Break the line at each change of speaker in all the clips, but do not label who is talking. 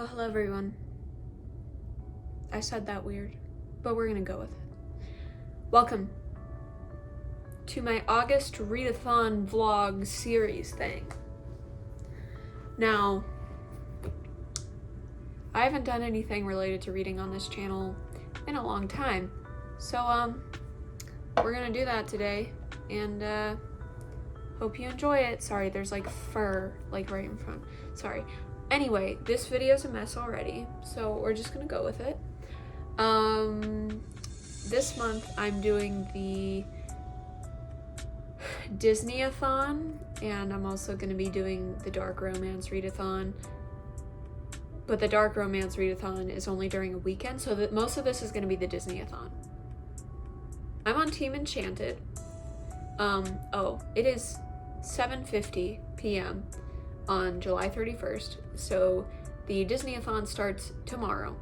Oh, hello everyone. I said that weird, but we're gonna go with it. Welcome to my August Readathon vlog series thing. Now, I haven't done anything related to reading on this channel in a long time, so we're gonna do that today, and hope you enjoy it. Sorry, there's like fur like right in front. Sorry. Anyway, this video's a mess already, so we're just gonna go with it. This month I'm doing the Disney-a-thon, and I'm also gonna be doing the Dark Romance Readathon. But the Dark Romance Readathon is only during a weekend, so that most of this is gonna be the Disney-a-thon. I'm on Team Enchanted. It is 7:50 p.m. on July 31st, so the Disney-a-thon starts tomorrow.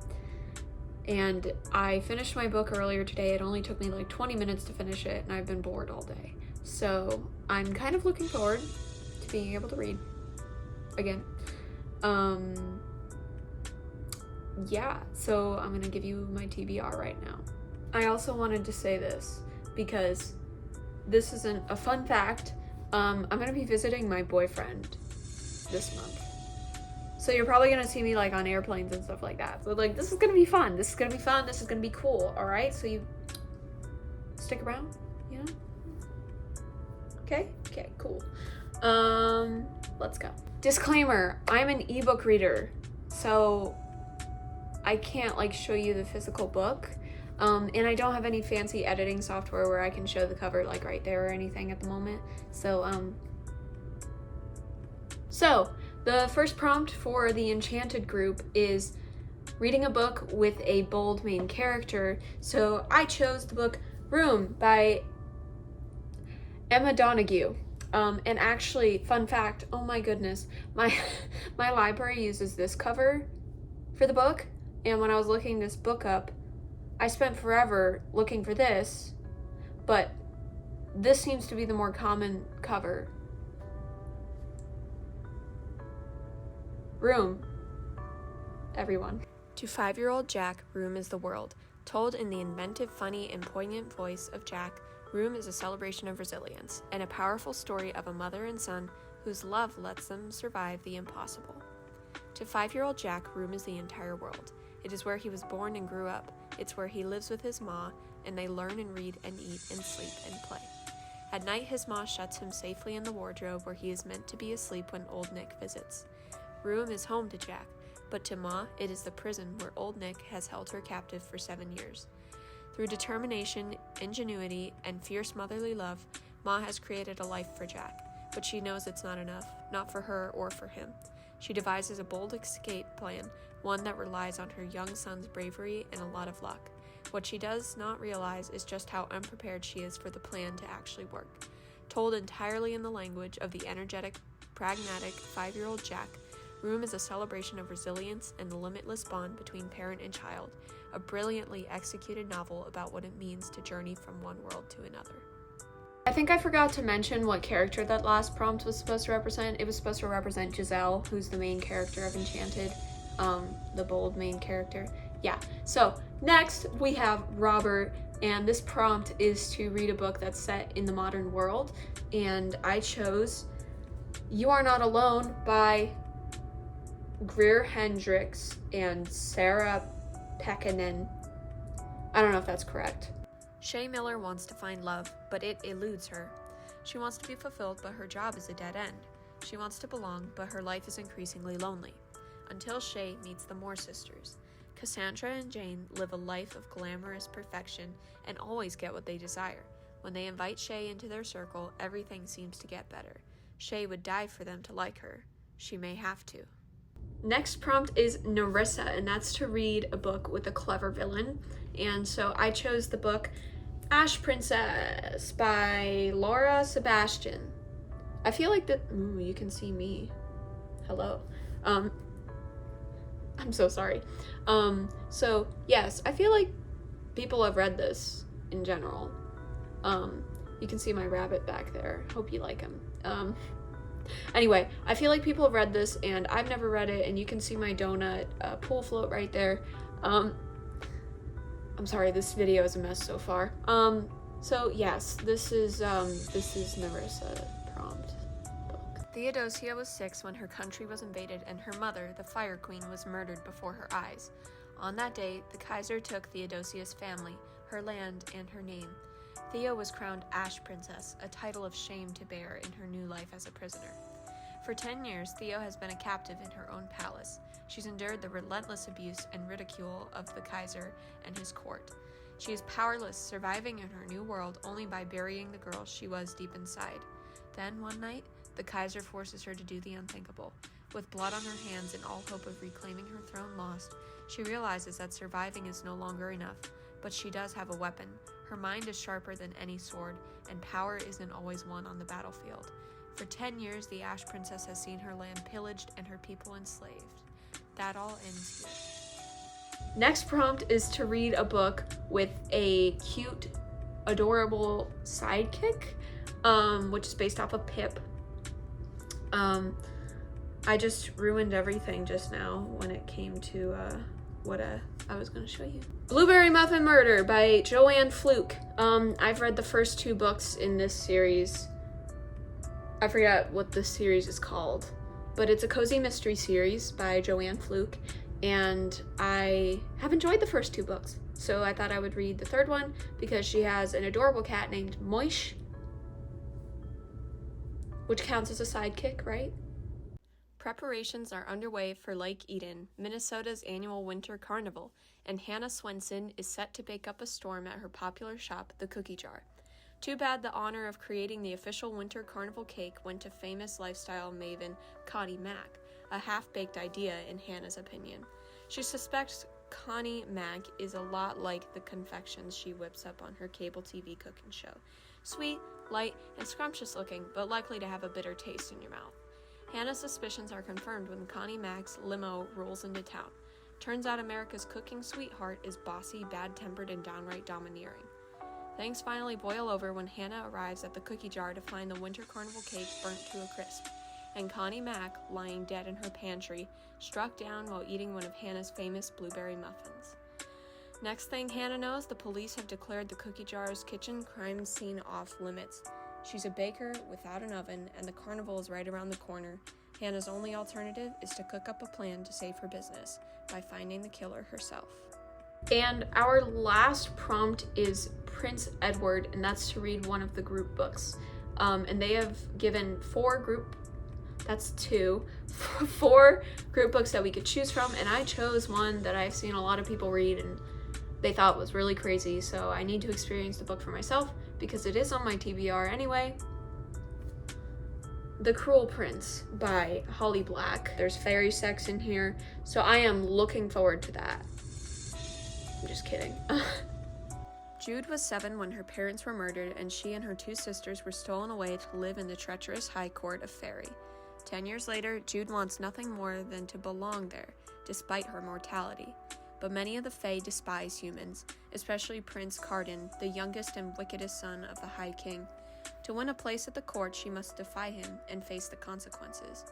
And I finished my book earlier today. It only took me like 20 minutes to finish it, and I've been bored all day. So I'm kind of looking forward to being able to read again. Yeah, so I'm gonna give you my TBR right now. I also wanted to say this because this isn't a fun fact. I'm gonna be visiting my boyfriend this month. So you're probably gonna see me like on airplanes and stuff like that. So like, this is gonna be fun. This is gonna be fun. This is gonna be cool. All right. So you stick around, you know? Okay. Okay, cool. Let's go. Disclaimer, I'm an ebook reader, so I can't like show you the physical book. And I don't have any fancy editing software where I can show the cover like right there or anything at the moment. So the first prompt for the Enchanted group is reading a book with a bold main character. So I chose the book Room by Emma Donoghue. And actually, fun fact, oh my goodness, my library uses this cover for the book. And when I was looking this book up, I spent forever looking for this, but this seems to be the more common cover. Room, everyone. To 5-year-old Jack, Room is the world. Told in the inventive, funny, and poignant voice of Jack, Room is a celebration of resilience and a powerful story of a mother and son whose love lets them survive the impossible. To 5-year-old Jack, Room is the entire world. It is where he was born and grew up. It's where he lives with his ma, and they learn and read and eat and sleep and play. At night, his ma shuts him safely in the wardrobe where he is meant to be asleep when Old Nick visits. Room is home to Jack, but to Ma, it is the prison where Old Nick has held her captive for 7 years. Through determination, ingenuity, and fierce motherly love, Ma has created a life for Jack, but she knows it's not enough, not for her or for him. She devises a bold escape plan, one that relies on her young son's bravery and a lot of luck. What she does not realize is just how unprepared she is for the plan to actually work. Told entirely in the language of the energetic, pragmatic 5-year-old Jack, Room is a celebration of resilience and the limitless bond between parent and child, a brilliantly executed novel about what it means to journey from one world to another. I think I forgot to mention what character that last prompt was supposed to represent. It was supposed to represent Giselle, who's the main character of Enchanted, the bold main character. Yeah, so next we have Robert, and this prompt is to read a book that's set in the modern world, and I chose You Are Not Alone by Greer Hendricks and Sarah Pekkanen. I don't know if that's correct. Shay Miller wants to find love, but it eludes her. She wants to be fulfilled, but her job is a dead end. She wants to belong, but her life is increasingly lonely. Until Shay meets the Moore sisters. Cassandra and Jane live a life of glamorous perfection and always get what they desire. When they invite Shay into their circle, everything seems to get better. Shay would die for them to like her. She may have to. Next prompt is Narissa, and that's to read a book with a clever villain. And so I chose the book Ash Princess by Laura Sebastian. I feel like that, you can see me. Hello. I'm so sorry. So yes, I feel like people have read this in general. You can see my rabbit back there. Hope you like him. Anyway, I feel like people have read this and I've never read it, and you can see my donut pool float right there. I'm sorry, this video is a mess so far. So yes, this is Nerissa prompt book. Theodosia was 6 when her country was invaded and her mother, the Fire Queen, was murdered before her eyes. On that day, the Kaiser took Theodosia's family, her land, and her name. Theo was crowned Ash Princess, a title of shame to bear in her new life as a prisoner. For 10 years, Theo has been a captive in her own palace. She's endured the relentless abuse and ridicule of the Kaiser and his court. She is powerless, surviving in her new world only by burying the girl she was deep inside. Then, one night, the Kaiser forces her to do the unthinkable. With blood on her hands and all hope of reclaiming her throne lost, she realizes that surviving is no longer enough, but she does have a weapon. Her mind is sharper than any sword, and power isn't always won on the battlefield. For 10 years, the Ash Princess has seen her land pillaged and her people enslaved. That all ends here. Next prompt is to read a book with a cute, adorable sidekick, which is based off of Pip. I just ruined everything just now when it came to what I was going to show you. Blueberry Muffin Murder by Joanne Fluke. I've read the first 2 books in this series. I forgot what this series is called, but it's a cozy mystery series by Joanne Fluke, and I have enjoyed the first 2 books. So I thought I would read the 3rd one because she has an adorable cat named Moish, which counts as a sidekick, right? Preparations are underway for Lake Eden, Minnesota's annual winter carnival, and Hannah Swenson is set to bake up a storm at her popular shop, The Cookie Jar. Too bad the honor of creating the official winter carnival cake went to famous lifestyle maven Connie Mack, a half-baked idea in Hannah's opinion. She suspects Connie Mack is a lot like the confections she whips up on her cable TV cooking show. Sweet, light, and scrumptious looking, but likely to have a bitter taste in your mouth. Hannah's suspicions are confirmed when Connie Mack's limo rolls into town. Turns out America's cooking sweetheart is bossy, bad-tempered, and downright domineering. Things finally boil over when Hannah arrives at the cookie jar to find the winter carnival cake burnt to a crisp, and Connie Mack, lying dead in her pantry, struck down while eating one of Hannah's famous blueberry muffins. Next thing Hannah knows, the police have declared the cookie jar's kitchen crime scene off limits. She's a baker without an oven, and the carnival is right around the corner. Hannah's only alternative is to cook up a plan to save her business by finding the killer herself. And our last prompt is Prince Edward, and that's to read one of the group books. And they have given 4 group books that we could choose from, and I chose one that I've seen a lot of people read and they thought was really crazy, so I need to experience the book for myself because it is on my TBR anyway. The Cruel Prince by Holly Black. There's fairy sex in here, so I am looking forward to that. I'm just kidding. Jude was 7 when her parents were murdered, and she and her 2 sisters were stolen away to live in the treacherous High Court of Fairy. 10 years later, Jude wants nothing more than to belong there, despite her mortality. But many of the Fae despise humans, especially Prince Cardan, the youngest and wickedest son of the High King. To win a place at the court, she must defy him and face the consequences.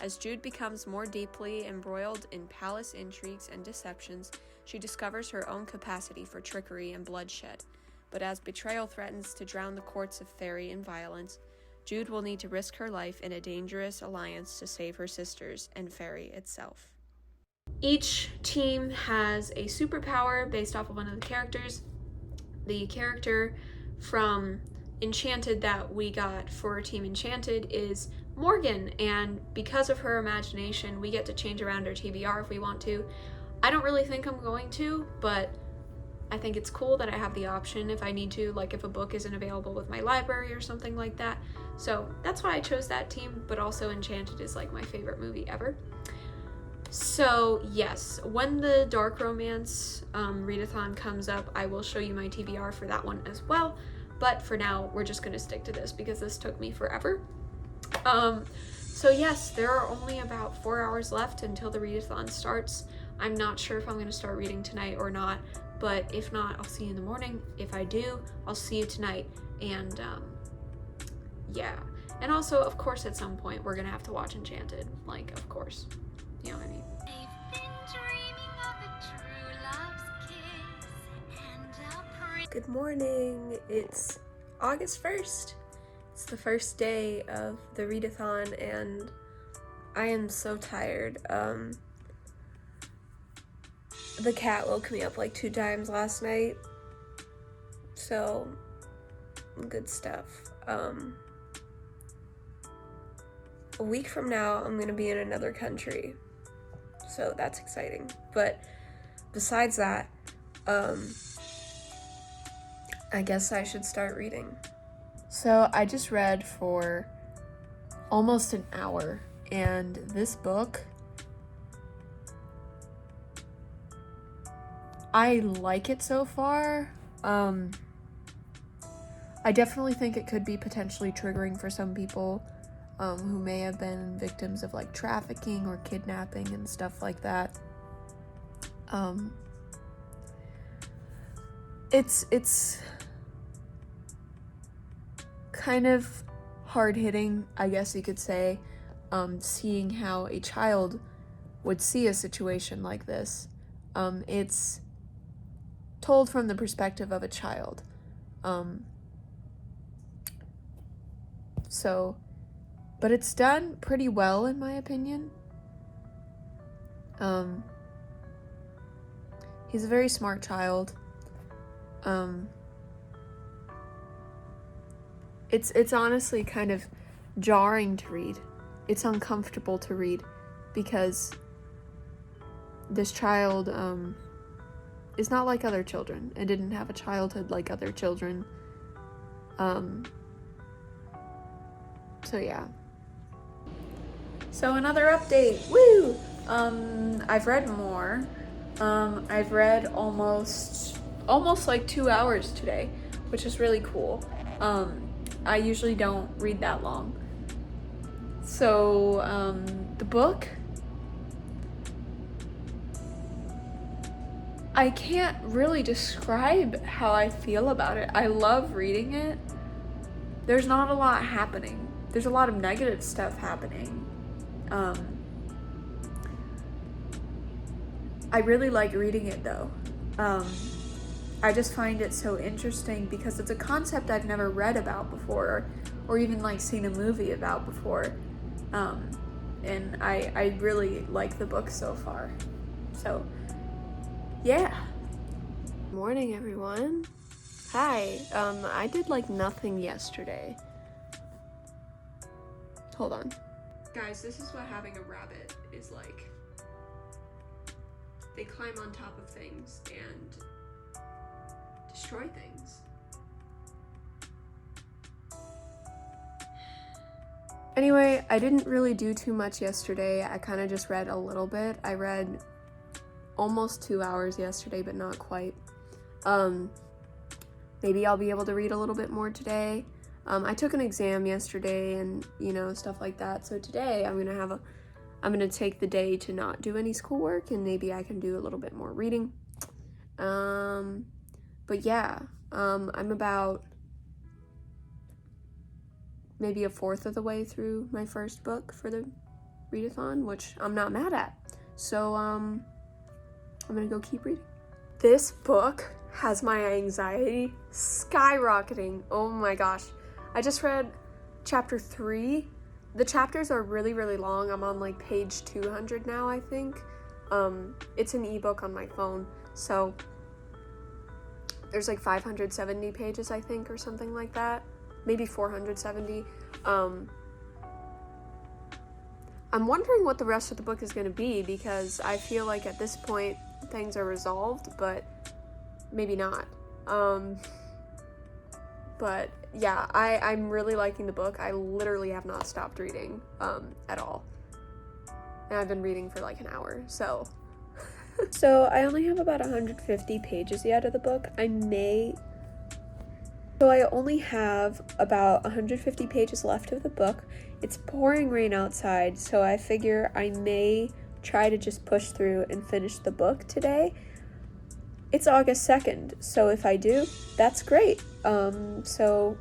As Jude becomes more deeply embroiled in palace intrigues and deceptions, she discovers her own capacity for trickery and bloodshed. But as betrayal threatens to drown the courts of Fairy in violence, Jude will need to risk her life in a dangerous alliance to save her sisters and Fairy itself. Each team has a superpower based off of one of the characters. The character from Enchanted that we got for Team Enchanted is Morgan, and because of her imagination, we get to change around our TBR if we want to. I don't really think I'm going to, but I think it's cool that I have the option if I need to, like if a book isn't available with my library or something like that. So that's why I chose that team, but also Enchanted is like my favorite movie ever. So yes, when the Dark Romance Readathon comes up, I will show you my TBR for that one as well. But for now, we're just going to stick to this because this took me forever. So yes, there are only about 4 hours left until the readathon starts. I'm not sure if I'm going to start reading tonight or not, but if not, I'll see you in the morning. If I do, I'll see you tonight. And yeah, And also, of course, at some point, we're gonna have to watch Enchanted. Like, of course. You know what I mean? Good morning. It's August 1st. It's the first day of the Readathon, and I am so tired. The cat woke me up like 2 times last night, so good stuff. A week from now, I'm gonna be in another country, so that's exciting. But besides that, I guess I should start reading. So I just read for almost an hour, and this book, I like it so far. I definitely think it could be potentially triggering for some people who may have been victims of like trafficking or kidnapping and stuff like that. It's kind of hard-hitting, I guess you could say, seeing how a child would see a situation like this. It's told from the perspective of a child. But it's done pretty well in my opinion. He's a very smart child. It's honestly kind of jarring to read. It's uncomfortable to read because this child is not like other children. It didn't have a childhood like other children. So yeah. So another update. Woo! I've read more. I've read almost like 2 hours today, which is really cool. I usually don't read that long. So, the book, I can't really describe how I feel about it. I love reading it. There's not a lot happening. There's a lot of negative stuff happening. I really like reading it though. I just find it so interesting because it's a concept I've never read about before or even like seen a movie about before. And I really like the book so far. So, yeah. Morning, everyone. Hi. I did like nothing yesterday. Hold on. Guys, this is what having a rabbit is like. They climb on top of things and destroy things. Anyway, I didn't really do too much yesterday. I kind of just read a little bit. I read almost 2 hours yesterday, but not quite. Maybe I'll be able to read a little bit more today. I took an exam yesterday and, stuff like that. So today I'm gonna take the day to not do any schoolwork and maybe I can do a little bit more reading. But yeah, I'm about maybe a fourth of the way through my first book for the Readathon, which I'm not mad at. So, I'm gonna go keep reading. This book has my anxiety skyrocketing. Oh my gosh. I just read chapter 3. The chapters are really, really long. I'm on like page 200 now, I think. It's an ebook on my phone, so there's like 570 pages, I think, or something like that. Maybe 470. I'm wondering what the rest of the book is going to be because I feel like at this point things are resolved, but maybe not. But yeah, I'm really liking the book. I literally have not stopped reading at all. And I've been reading for like an hour, so. So I only have about 150 pages yet of the book. So I only have about 150 pages left of the book. It's pouring rain outside, so I figure I may try to just push through and finish the book today. It's August 2nd, so if I do, that's great. So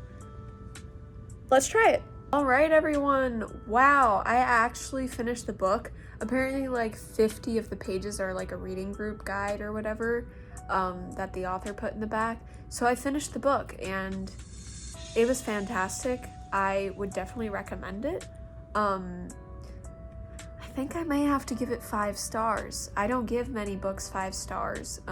let's try it. All right, everyone. Wow, I actually finished the book. Apparently like 50 of the pages are like a reading group guide or whatever that the author put in the back. So I finished the book and it was fantastic. I would definitely recommend it. I think I may have to give it 5 stars. I don't give many books 5 stars.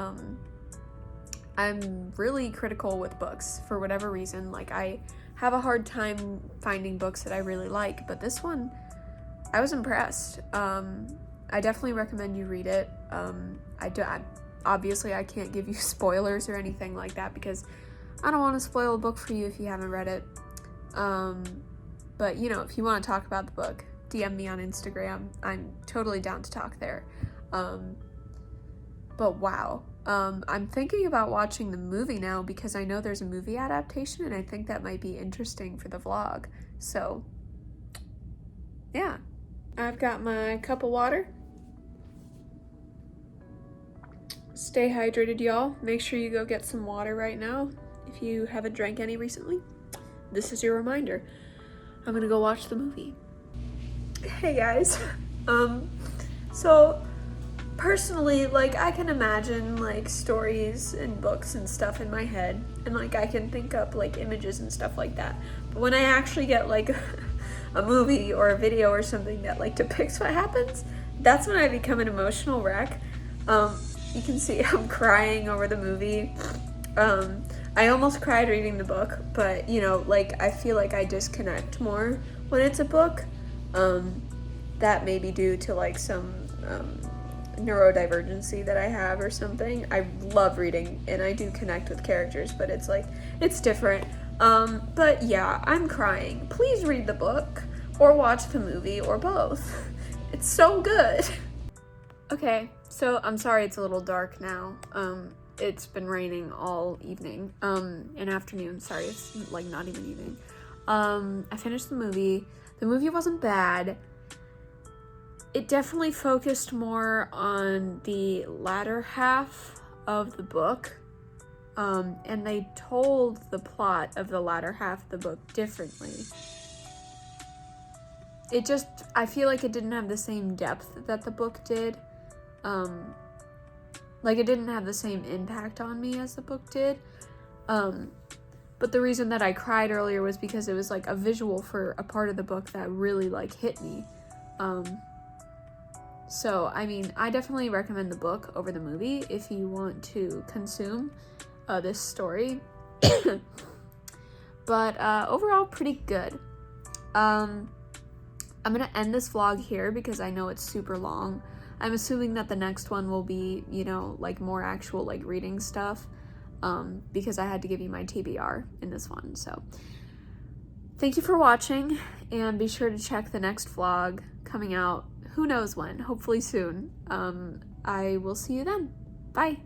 I'm really critical with books for whatever reason. Like, I have a hard time finding books that I really like, but this one, I was impressed. I definitely recommend you read it. Obviously I can't give you spoilers or anything like that because I don't want to spoil a book for you if you haven't read it. But you know, if you want to talk about the book, DM me on Instagram. I'm totally down to talk there. But wow. I'm thinking about watching the movie now because I know there's a movie adaptation and I think that might be interesting for the vlog. So, yeah. I've got my cup of water. Stay hydrated, y'all. Make sure you go get some water right now if you haven't drank any recently. This is your reminder. I'm gonna go watch the movie. Hey guys. So personally, like, I can imagine like stories and books and stuff in my head, and like I can think up like images and stuff like that. But when I actually get like a movie or a video or something that like depicts what happens, that's when I become an emotional wreck. You can see I'm crying over the movie. I almost cried reading the book, but you know, like, I feel like I disconnect more when it's a book. That may be due to like some neurodivergency that I have or something. I love reading and I do connect with characters, but it's like, it's different. But yeah, I'm crying. Please read the book or watch the movie or both. It's so good. Okay, so I'm sorry it's a little dark now. It's been raining all evening, and afternoon. Sorry, it's like not even evening. I finished the movie. The movie wasn't bad. It definitely focused more on the latter half of the book, and they told the plot of the latter half of the book differently. I feel like it didn't have the same depth that the book did. Like, it didn't have the same impact on me as the book did. But the reason that I cried earlier was because it was like a visual for a part of the book that really like hit me. So, I mean, I definitely recommend the book over the movie if you want to consume this story. But overall, pretty good. I'm gonna end this vlog here because I know it's super long. I'm assuming that the next one will be, you know, like more actual like reading stuff, because I had to give you my TBR in this one. So thank you for watching, and be sure to check the next vlog coming out, who knows when, hopefully soon. I will see you then. Bye.